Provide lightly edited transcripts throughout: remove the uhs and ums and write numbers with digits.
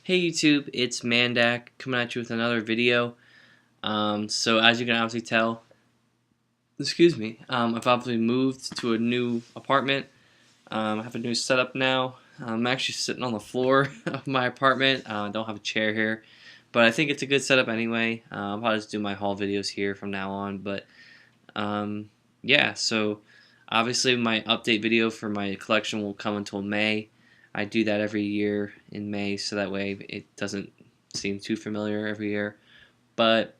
Hey YouTube, it's Mandak coming at you with another video. So as you can obviously tell, I've obviously moved to a new apartment. I have a new setup now. I'm actually sitting on the floor of my apartment. I don't have a chair here, but I think it's a good setup anyway. I'll probably just do my haul videos here from now on. But yeah, so obviously my update video for my collection will come until May. I do that every year in May, so that way it doesn't seem too familiar every year. But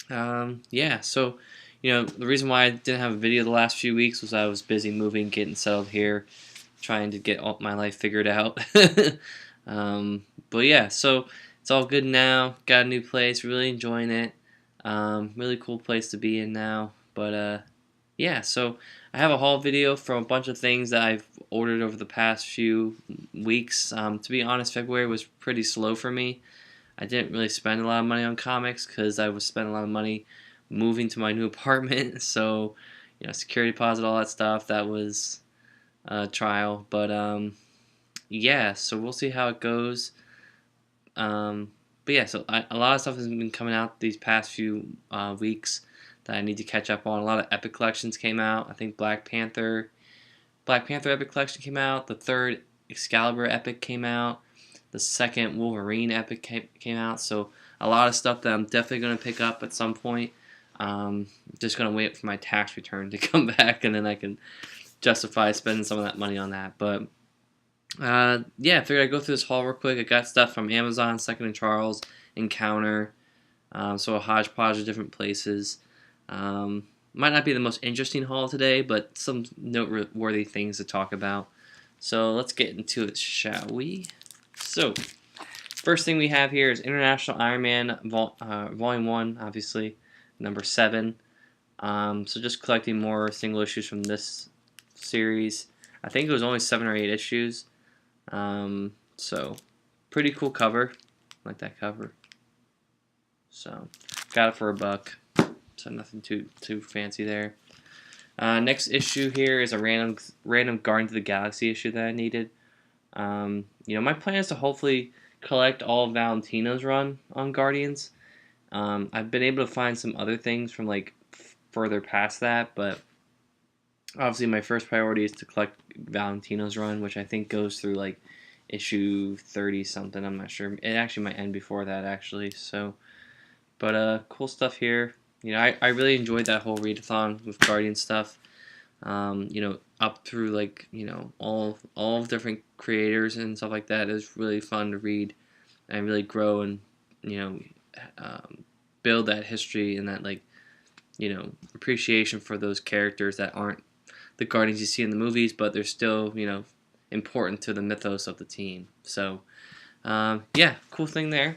yeah, so the reason why I didn't have a video the last few weeks was I was busy moving, getting settled here, trying to get all my life figured out. But yeah, so it's all good now. Got a new place, really enjoying it. Really cool place to be in now. But yeah, so I have a haul video from a bunch of things that I've ordered over the past few weeks. To be honest, February was pretty slow for me. I didn't really spend a lot of money on comics because I was spending a lot of money moving to my new apartment. So, security deposit, all that stuff, that was a trial. But yeah, so we'll see how it goes. But yeah, so a lot of stuff has been coming out these past few weeks that I need to catch up on. A lot of Epic collections came out. I think Black Panther Epic collection came out. The third Excalibur Epic came out. The second Wolverine Epic came out. So a lot of stuff that I'm definitely going to pick up at some point. Just going to wait for my tax return to come back, and then I can justify spending some of that money on that. But yeah, I figured I'd go through this haul real quick. I got stuff from Amazon, Second and Charles, Encounter, so a hodgepodge of different places. Might not be the most interesting haul today, but some noteworthy things to talk about. So let's get into it, shall we? So, first thing we have here is International Iron Man Volume 1, obviously, number 7. So just collecting more single issues from this series. I think it was only 7 or 8 issues. So, pretty cool cover. I like that cover. So, got it for $1. So nothing too fancy there. Next issue here is a random Guardians of the Galaxy issue that I needed. My plan is to hopefully collect all of Valentino's run on Guardians. I've been able to find some other things from like further past that, but obviously my first priority is to collect Valentino's run, which I think goes through like issue 30 something. I'm not sure. It actually might end before that actually. So, but cool stuff here. I really enjoyed that whole readathon with Guardian stuff. Up through like all of different creators and stuff like that. It was really fun to read and really grow and build that history and that appreciation for those characters that aren't the Guardians you see in the movies, but they're still important to the mythos of the team. So yeah, cool thing there.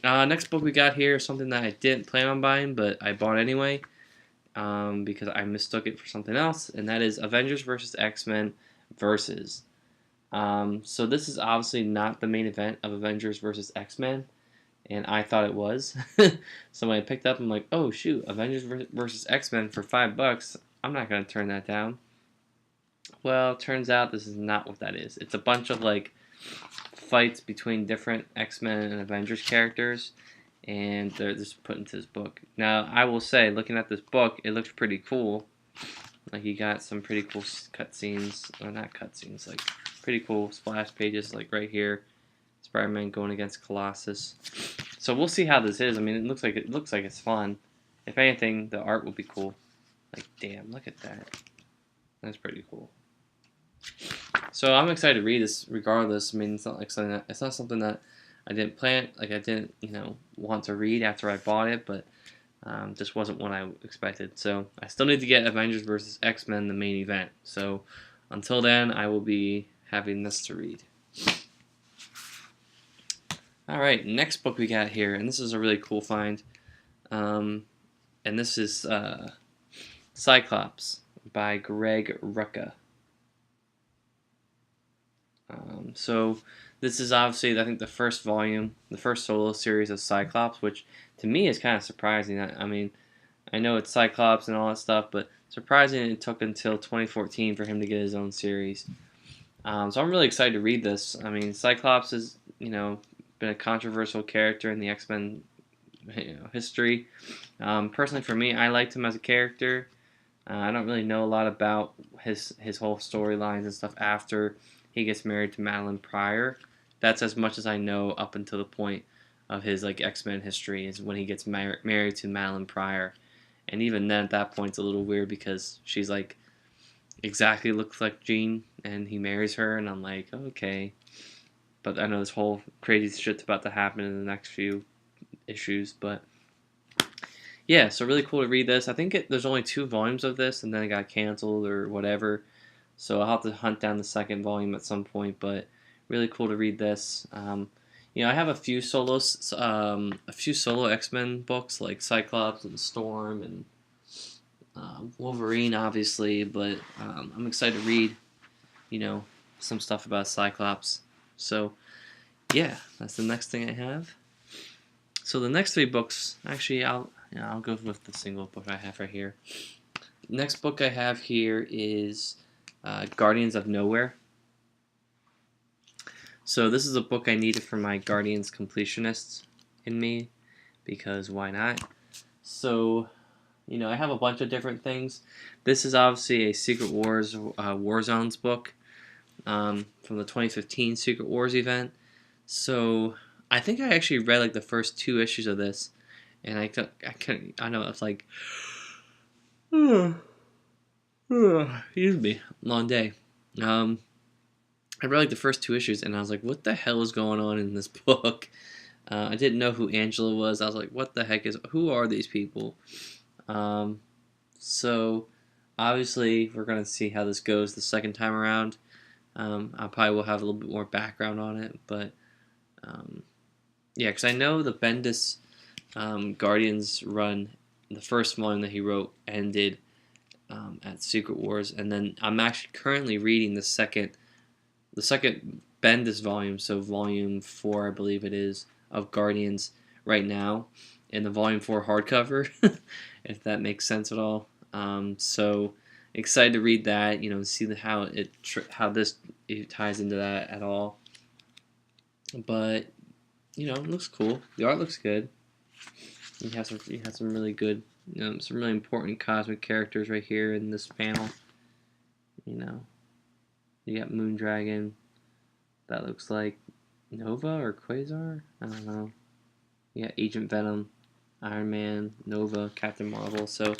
Next book we got here is something that I didn't plan on buying, but I bought anyway. Because I mistook it for something else, and that is Avengers vs. X-Men Versus. So this is obviously not the main event of Avengers vs. X-Men, and I thought it was. So when I picked up, I'm like, oh shoot, Avengers vs. X-Men for $5. I'm not gonna turn that down. Well, it turns out this is not what that is. It's a bunch of like fights between different X-Men and Avengers characters, and they're just put into this book. Now, I will say, looking at this book, it looks pretty cool. Like, you got some pretty cool cutscenes, or not cutscenes, like, pretty cool splash pages, like right here. Spider-Man going against Colossus. So we'll see how this is. I mean, it looks like it's fun. If anything, the art will be cool. Like, damn, look at that. That's pretty cool. So I'm excited to read this regardless. I mean, it's not something that I didn't plan, like I didn't, want to read after I bought it, but just wasn't what I expected. So I still need to get Avengers vs. X-Men, the main event. So until then, I will be having this to read. All right, next book we got here, and this is a really cool find. And this is Cyclops by Greg Rucka. So this is obviously, I think, the first volume, the first solo series of Cyclops, which to me is kind of surprising. I mean, I know it's Cyclops and all that stuff, but surprising it took until 2014 for him to get his own series. So I'm really excited to read this. I mean, Cyclops is been a controversial character in the X-Men history. Personally, for me, I liked him as a character. I don't really know a lot about his whole storylines and stuff after he gets married to Madeline Pryor. That's as much as I know up until the point of his like X-Men history is when he gets married to Madeline Pryor, and even then at that point it's a little weird because she's like exactly looks like Jean, and he marries her, and I'm like, okay. But I know this whole crazy shit's about to happen in the next few issues, but yeah, so really cool to read this. I think there's only 2 volumes of this, and then it got canceled or whatever. So I'll have to hunt down the second volume at some point, but really cool to read this. I have a few solo X-Men books like Cyclops and Storm and Wolverine, obviously, but I'm excited to read, some stuff about Cyclops. So yeah, that's the next thing I have. So the next 3 books, actually, I'll go with the single book I have right here. Next book I have here is Guardians of Nowhere. So this is a book I needed for my Guardians completionists in me, because why not? So, I have a bunch of different things. This is obviously a Secret Wars Warzones book from the 2015 Secret Wars event. So I think I actually read like the first 2 issues of this, and I know it's like, excuse me, long day. I read like the first 2 issues, and I was like, what the hell is going on in this book? I didn't know who Angela was. I was like, what the heck who are these people? So obviously we're going to see how this goes the second time around. I probably will have a little bit more background on it, but yeah, because I know the Bendis Guardians run, the first volume that he wrote ended at Secret Wars, and then I'm actually currently reading the second Bendis volume, so volume 4 I believe it is, of Guardians right now, in the volume 4 hardcover, if that makes sense at all. So excited to read that, see how this ties into that at all. But it looks cool. The art looks good. You have some really good, some really important cosmic characters right here in this panel. You got Moondragon. That looks like Nova or Quasar. I don't know. You got Agent Venom, Iron Man, Nova, Captain Marvel. So a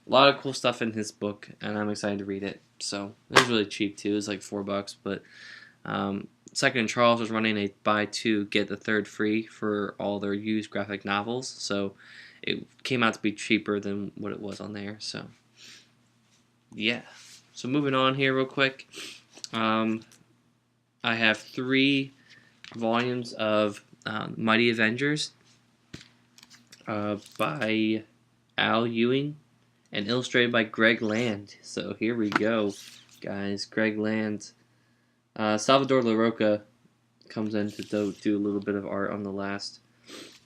lot of cool stuff in his book, and I'm excited to read it. So it was really cheap too. It was like $4, but Second and Charles was running a buy 2 get the 3rd free for all their used graphic novels. So it came out to be cheaper than what it was on there. So yeah. So moving on here real quick. I have 3 volumes of Mighty Avengers by Al Ewing and illustrated by Greg Land. So here we go, guys. Greg Land. Salvador LaRocca comes in to do a little bit of art on the last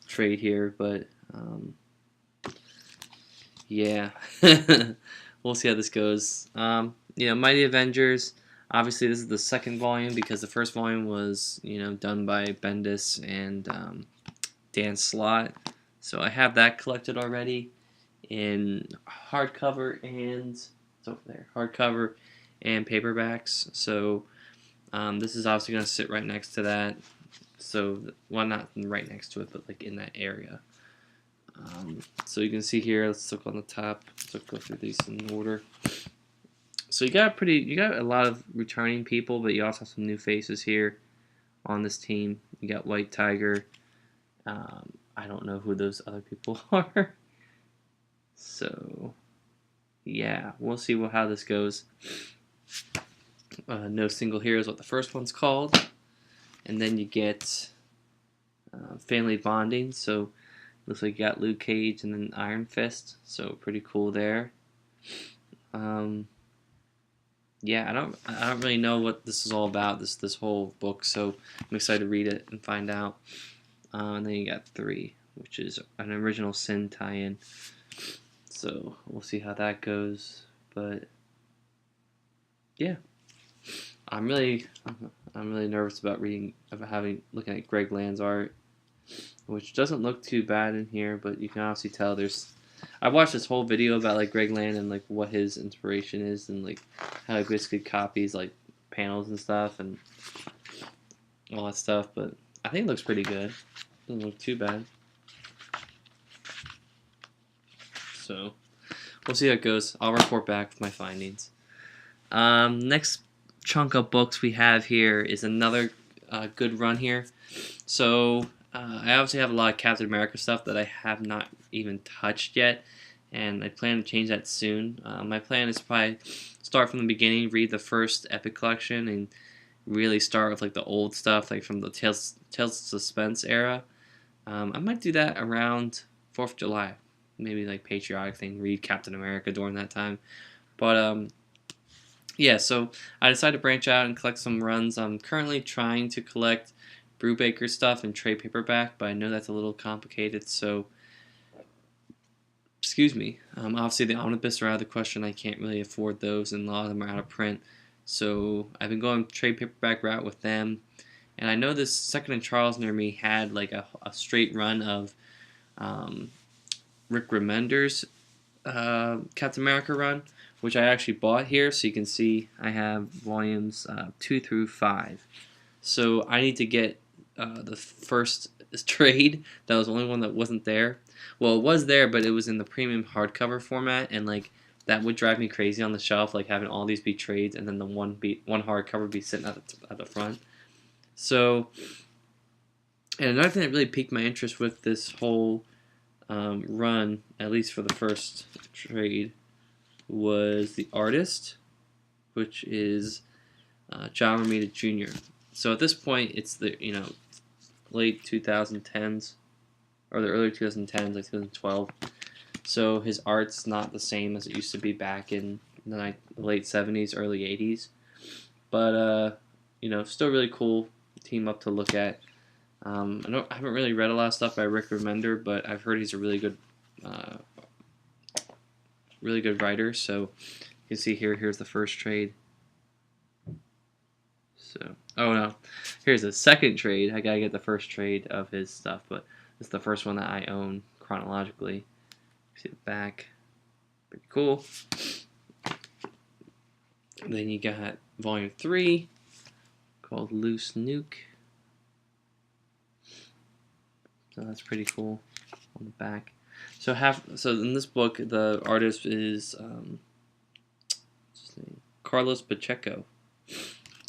trade here, but yeah. We'll see how this goes. Mighty Avengers. Obviously, this is the second volume because the first volume was, done by Bendis and Dan Slott. So I have that collected already in hardcover and it's over there, hardcover and paperbacks. So this is obviously going to sit right next to that. So, well, not right next to it, but like in that area. So you can see here. Let's look on the top. Let's go through these in order. So you got a lot of returning people, but you also have some new faces here on this team. You got White Tiger. I don't know who those other people are. So yeah, we'll see how this goes. No Single Hero is what the first one's called, and then you get Family Bonding. So looks like you got Luke Cage and then Iron Fist. So pretty cool there. Yeah, I don't really know what this is all about, this whole book, so I'm excited to read it and find out. And then you got 3, which is an Original Sin tie-in. So we'll see how that goes. But yeah, I'm I'm really nervous about looking at Greg Land's art, which doesn't look too bad in here, but you can obviously tell there's. I watched this whole video about like Greg Land and like what his inspiration is and like how he basically copies like panels and stuff and all that stuff, but I think it looks pretty good. Doesn't look too bad. So we'll see how it goes. I'll report back with my findings. Next chunk of books we have here is another good run here. So I obviously have a lot of Captain America stuff that I have not even touched yet, and I plan to change that soon. My plan is to probably start from the beginning, read the first Epic collection, and really start with like the old stuff, like from the Tales of Suspense era. I might do that around 4th of July, maybe like patriotic thing, read Captain America during that time. But yeah, so I decided to branch out and collect some runs. I'm currently trying to collect Brubaker stuff in trade paperback, but I know that's a little complicated, so excuse me. Obviously, the omnibus are out of the question. I can't really afford those, and a lot of them are out of print. So I've been going trade paperback route with them. And I know this Second and Charles near me had like a straight run of Rick Remender's Captain America run, which I actually bought here. So you can see I have volumes 2 through 5. So I need to get the first trade. That was the only one that wasn't there. Well, it was there, but it was in the premium hardcover format, and like that would drive me crazy on the shelf, like having all these be trades and then the one hardcover be sitting at the front. So, and another thing that really piqued my interest with this whole run, at least for the first trade, was the artist, which is John Romita Jr. So at this point, it's the late 2010s or the early 2010s, like 2012. So his art's not the same as it used to be back in the late 70s, early 80s. But still really cool team up to look at. I haven't really read a lot of stuff by Rick Remender, but I've heard he's a really good writer. So you can see here's the first trade. So, oh no, here's the second trade. I gotta get the first trade of his stuff, but it's the first one that I own chronologically. See the back, pretty cool. And then you got volume 3 called Loose Nuke. So that's pretty cool on the back. So in this book, the artist is Carlos Pacheco.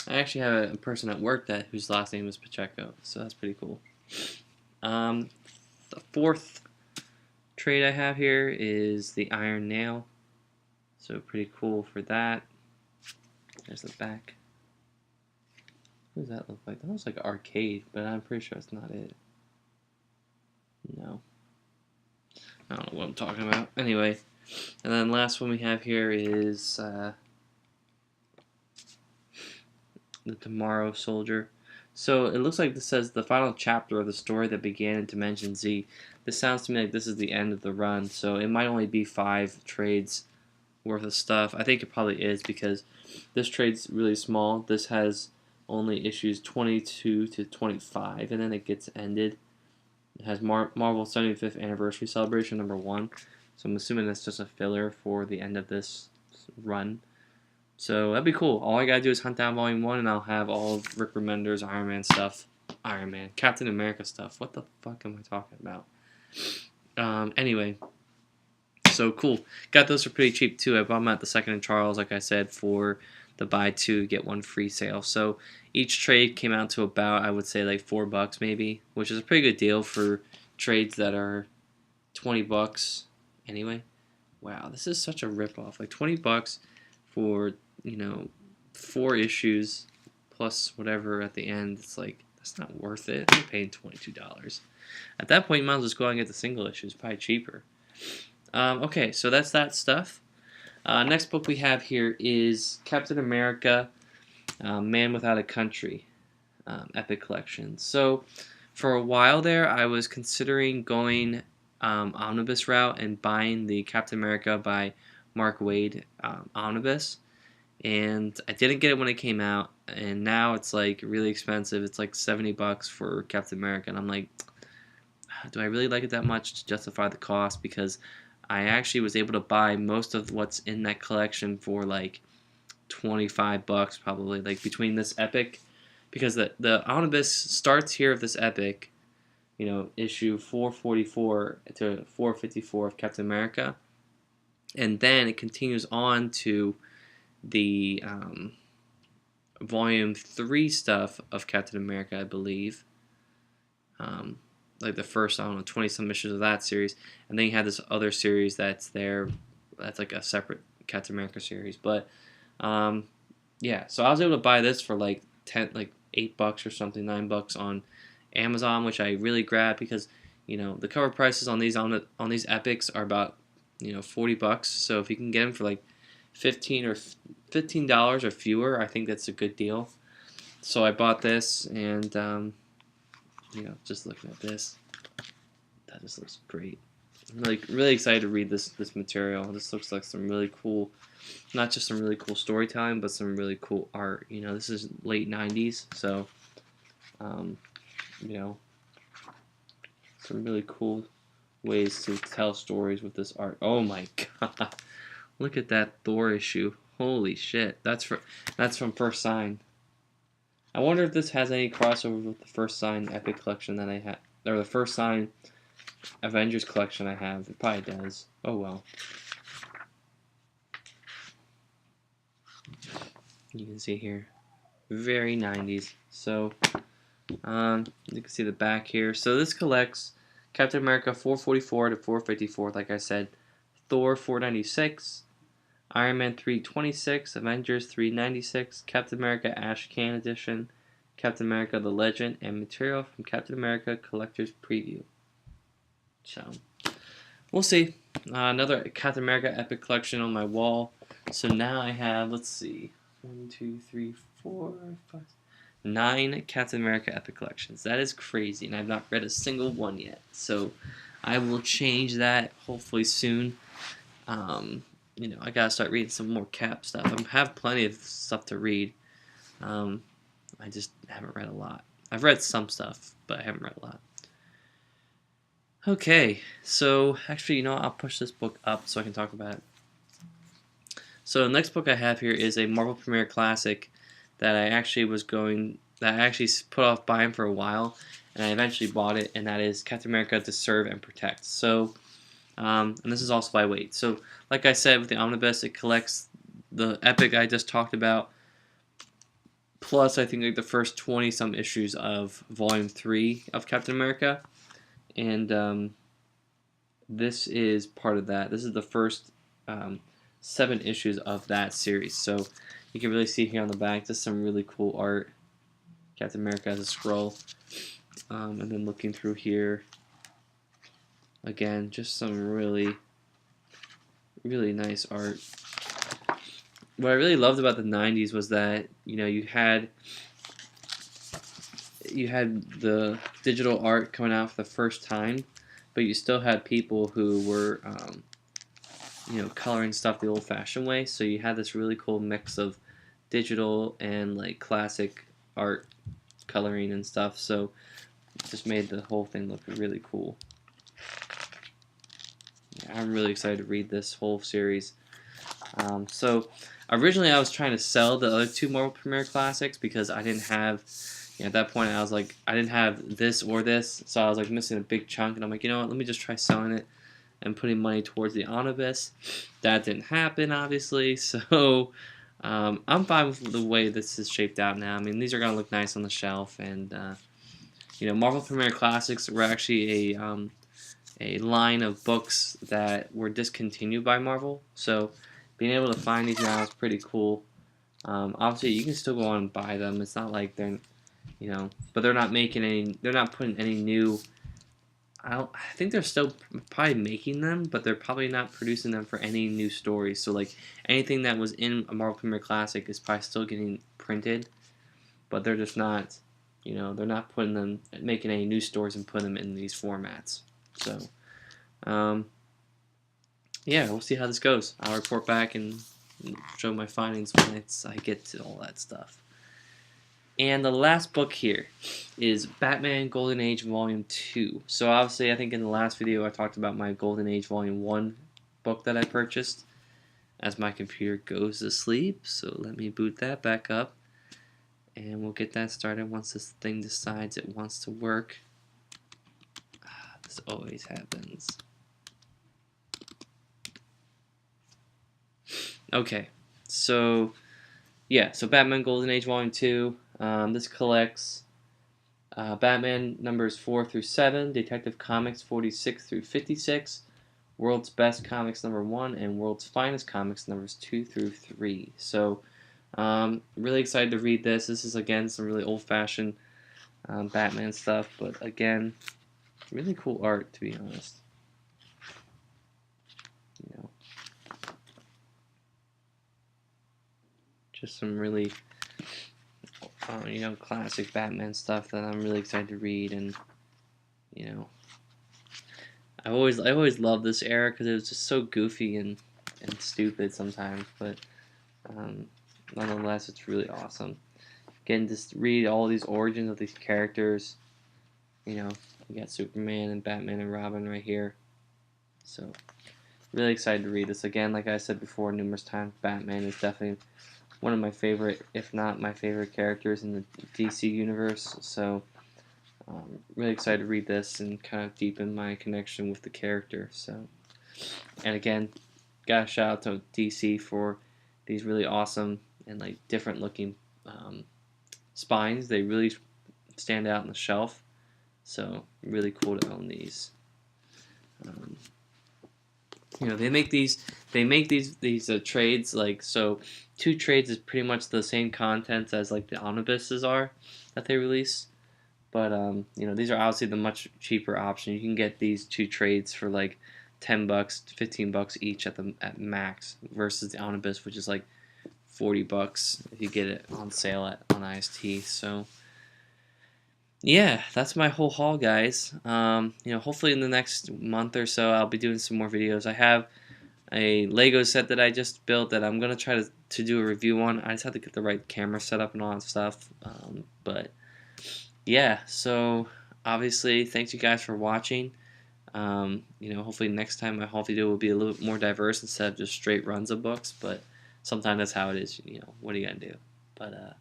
I actually have a person at work whose last name is Pacheco, so that's pretty cool. The fourth trade I have here is the Iron Nail, so pretty cool for that. There's the back. What does that look like? That looks like an arcade, but I'm pretty sure that's not it. No. I don't know what I'm talking about. Anyway, and then last one we have here is the Tomorrow Soldier. So it looks like this says the final chapter of the story that began in Dimension Z. This sounds to me like this is the end of the run, so it might only be 5 trades worth of stuff. I think it probably is because this trade's really small. This has only issues 22 to 25, and then it gets ended. It has Marvel 75th Anniversary Celebration #1, so I'm assuming that's just a filler for the end of this run. So that'd be cool. All I gotta do is hunt down Volume 1, and I'll have all of Rick Remender's Iron Man stuff. Iron Man, Captain America stuff. What the fuck am I talking about? Anyway, so cool. Got those for pretty cheap too. I bought them at the Second and Charles, like I said, for the buy 2 get 1 free sale. So each trade came out to about, I would say, like $4 maybe, which is a pretty good deal for trades that are $20 anyway. Wow, this is such a ripoff. Like $20 for 4 issues plus whatever at the end. It's like that's not worth it. I'm paying $22. At that point, you might as well just go out and get the single issues. Probably cheaper. Okay, so that's that stuff. Next book we have here is Captain America, Man Without a Country, Epic Collection. So for a while there, I was considering going omnibus route and buying the Captain America by Mark Waid omnibus, and I didn't get it when it came out. and now it's like really expensive. It's like $70 for Captain America, and I'm like, do I really like it that much to justify the cost? Because I actually was able to buy most of what's in that collection for like $25 probably, like between this epic, because the omnibus starts here of this epic, you know, issue 444 to 454 of Captain America, and then it continues on to the volume 3 stuff of Captain America, I believe. Like the first, I don't know, 20 some issues of that series, and then you have this other series that's there, that's like a separate Captain America series. But yeah, so I was able to buy this for like $8 or something, $9 on Amazon, which I really grabbed because, you know, the cover prices on these epics are about, you know, $40. So if you can get them for like $15 or fewer, I think that's a good deal. So I bought this, and you know, just looking at this, that just looks great. I'm really excited to read this material. This looks like some really cool, not just some really cool storytelling, but some really cool art. You know, this is late '90s, so you know, some really cool ways to tell stories with this art. Oh my god, look at that Thor issue! Holy shit, that's from First Sign. I wonder if this has any crossover with the First Sign Epic collection that I have, or the First Sign Avengers collection I have. It probably does. Oh well. You can see here, very 90s. So, you can see the back here. So this collects Captain America 444 to 454, like I said, Thor 496, Iron Man 326, Avengers 396, Captain America Ash Can Edition, Captain America The Legend, and material from Captain America Collector's Preview. So, we'll see. Another Captain America Epic collection on my wall. So now I have, let's see, 1, 2, 3, 4, 5, 9 Captain America Epic collections. That is crazy, and I've not read a single one yet. So I will change that hopefully soon. You know, I gotta start reading some more Cap stuff. I have plenty of stuff to read. I just haven't read a lot. I've read some stuff, but I haven't read a lot. Okay, so actually, you know, I'll push this book up so I can talk about it. So the next book I have here is a Marvel Premiere Classic that I actually put off buying for a while, and I eventually bought it, and that is Captain America To Serve and Protect. So, and this is also by weight. So, like I said, with the Omnibus, it collects the epic I just talked about, plus I think like the first 20-some issues of Volume 3 of Captain America, and this is part of that. This is the first 7 issues of that series. So you can really see here on the back just some really cool art. Captain America as a scroll. And then looking through here, again, just some really, really nice art. What I really loved about the 90s was that, you know, you had the digital art coming out for the first time, but you still had people who were you know, coloring stuff the old-fashioned way. So you had this really cool mix of digital and like classic art coloring and stuff. So it just made the whole thing look really cool. Yeah, I'm really excited to read this whole series. So originally I was trying to sell the other 2 Marvel Premiere Classics because I didn't have, you know, at that point I was like, I didn't have this or this, so I was like missing a big chunk, and I'm like, you know what, let me just try selling it and putting money towards the omnibus. That didn't happen, obviously, so I'm fine with the way this is shaped out now. I mean, these are going to look nice on the shelf, and you know, Marvel Premiere Classics were actually a line of books that were discontinued by Marvel, so being able to find these now is pretty cool. Obviously, you can still go on and buy them. It's not like they're, you know, but they're not putting any new. I think they're still probably making them, but they're probably not producing them for any new stories. So like anything that was in a Marvel Premiere Classic is probably still getting printed, but they're just not, you know, they're not making any new stories and putting them in these formats. So, yeah, we'll see how this goes. I'll report back and show my findings when I get to all that stuff. And the last book here is Batman Golden Age Volume 2. So obviously I think in the last video I talked about my Golden Age Volume 1 book that I purchased as my computer goes to sleep. So let me boot that back up and we'll get that started once this thing decides it wants to work. This always happens. Okay, so yeah, so Batman Golden Age Volume 2. This collects Batman numbers 4 through 7, Detective Comics 46 through 56, World's Best Comics number 1, and World's Finest Comics numbers 2 through 3. So, really excited to read this. This is, again, some really old-fashioned Batman stuff, but again, really cool art, to be honest. You know, just some really, you know, classic Batman stuff that I'm really excited to read, and you know, I always loved this era because it was just so goofy and stupid sometimes, but nonetheless, it's really awesome. Getting to read all these origins of these characters. You know, you got Superman and Batman and Robin right here. So, really excited to read this again. Like I said before numerous times, Batman is definitely one of my favorite, if not my favorite characters in the DC universe. So, really excited to read this and kind of deepen my connection with the character. So, and again, got a shout out to DC for these really awesome and like different looking spines. They really stand out on the shelf. So really cool to own these. You know, they make these trades like so. 2 trades is pretty much the same contents as like the omnibuses are that they release. But you know, these are obviously the much cheaper option. You can get these 2 trades for like $10, $15 each at max, versus the omnibus, which is like $40 if you get it on sale on IST. So yeah, that's my whole haul, guys. You know, hopefully in the next month or so, I'll be doing some more videos. I have a Lego set that I just built that I'm gonna try to do a review on. I just have to get the right camera set up and all that stuff. But yeah, so obviously, thanks you guys for watching. You know, hopefully next time my haul video will be a little bit more diverse instead of just straight runs of books. But sometimes that's how it is. You know, what are you gonna do? But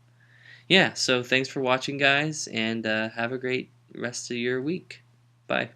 yeah, so thanks for watching, guys, and have a great rest of your week. Bye.